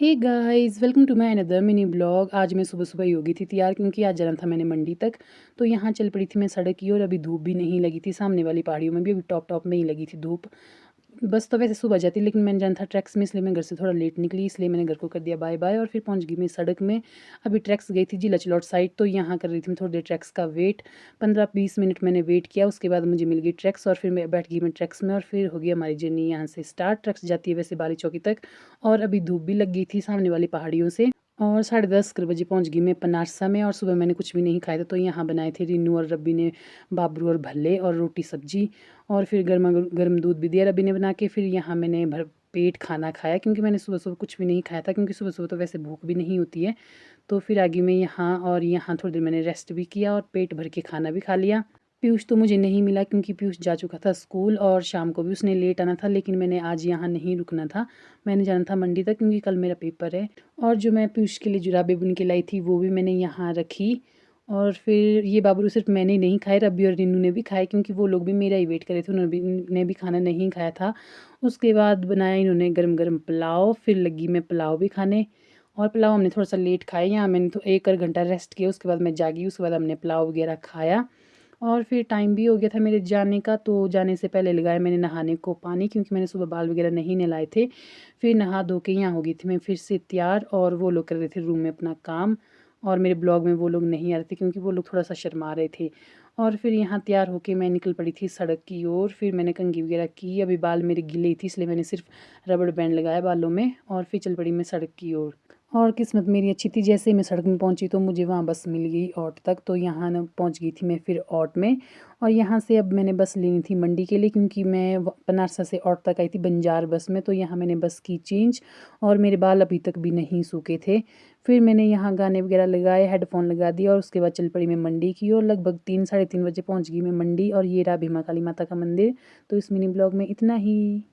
Hey guys welcome to my another mini blog. आज मैं सुबह-सुबह ही हो गई थी तैयार क्योंकि आज जाना था मैंने मंडी तक। तो यहाँ चल पड़ी थी मैं सड़क की ओर। अभी धूप भी नहीं लगी थी, सामने वाली पहाड़ियों में भी अभी टॉप-टॉप में ही लगी थी धूप। बस तो वैसे सुबह जाती लेकिन मैंने जाना था ट्रैक्स में, इसलिए मैं घर से थोड़ा लेट निकली, इसलिए मैंने घर को कर दिया बाय-बाय और फिर पहुँच गई मैं सड़क में। अभी ट्रैक्स गई थी जी लचलौट साइड, तो यहाँ कर रही थी मैं थोड़ी देर ट्रैक्स का वेट। 15-20 मिनट मैंने वेट किया, उसके बाद मुझे मिल गई ट्रैक्स और फिर मैं बैठ गई मैं ट्रैक्स में और फिर हो गई हमारी जर्नी यहाँ से स्टार्ट। ट्रैक्स जाती है वैसे बाली चौकी तक और अभी धूप भी लग गई थी सामने वाली पहाड़ियों से। और 10:30 बजे पहुँच गई मैं पनारसा में और सुबह मैंने कुछ भी नहीं खाया था, तो यहाँ बनाए थे रिन्नू और रब्बी ने बाबरू और भल्ले और रोटी सब्जी और फिर गर्म दूध भी दिया रब्बी ने बना के। फिर यहाँ मैंने भर पेट खाना खाया क्योंकि मैंने सुबह-सुबह कुछ भी नहीं खाया था, क्योंकि सुबह-सुबह तो वैसे भूख भी नहीं होती है। तो फिर आ गई मैं यहाँ और यहाँ थोड़ी देर मैंने रेस्ट भी किया और पेट भर के खाना भी खा लिया। पीयूष तो मुझे नहीं मिला क्योंकि पीयूष जा चुका था स्कूल और शाम को भी उसने लेट आना था, लेकिन मैंने आज यहाँ नहीं रुकना था। मैंने जाना था मंडी तक क्योंकि कल मेरा पेपर है। और जो मैं पीयूष के लिए जुराबें बुन के लाई थी वो भी मैंने यहाँ रखी। और फिर ये बाबरू सिर्फ मैंने नहीं खाए, रब्बी और रिन्नू ने भी खाए क्योंकि वो लोग भी मेरा ही वेट कर रहे थे, उन्होंने भी खाना नहीं खाया था। उसके बाद बनाया इन्होंने गरम-गरम पुलाव, फिर लगी मैं पुलाव भी खाने। और पुलाव हमने थोड़ा-सा लेट खाया, यहाँ मैंने तो 1 घंटा रेस्ट किया, उसके बाद मैं जागी, उसके बाद हमने पुलाव वगैरह खाया। और फिर टाइम भी हो गया था मेरे जाने का, तो जाने से पहले लगाया मैंने नहाने को पानी क्योंकि मैंने सुबह बाल वगैरह नहीं नहलाए थे। फिर नहा धो के यहाँ हो गई थी मैं फिर से तैयार और वो लोग कर रहे थे रूम में अपना काम और मेरे ब्लॉग में वो लोग नहीं आ रहे थे क्योंकि वो लोग थोड़ा-सा शर्मा रहे थे। और फिर यहाँ तैयार होके मैं निकल पड़ी थी सड़क की ओर, फिर मैंने कंघी वगैरह की, अभी बाल मेरे गीले ही थे इसलिए मैंने सिर्फ रबड़ बैंड लगाया बालों में और फिर चल पड़ी मैं सड़क की ओर। और किस्मत मेरी अच्छी थी, जैसे ही मैं सड़क में पहुंची तो मुझे वहाँ बस मिल गई औट तक, तो यहाँ ना पहुंच गई थी मैं फिर औट में। और यहाँ से अब मैंने बस लेनी थी मंडी के लिए क्योंकि मैं बनारसा से औट तक आई थी बंजार बस में, तो यहाँ मैंने बस की चेंज और मेरे बाल अभी तक भी नहीं सूखे थे। फिर मैंने यहाँ गाने वगैरह लगाए, हेडफोन लगा दिया और उसके बाद चल पड़ी मैं मंडी की ओर। लगभग 3 साढ़े 3 बजे पहुँच गई मैं मंडी और ये रहा भीमा काली माता का मंदिर। तो इस मिनी ब्लॉग में इतना ही।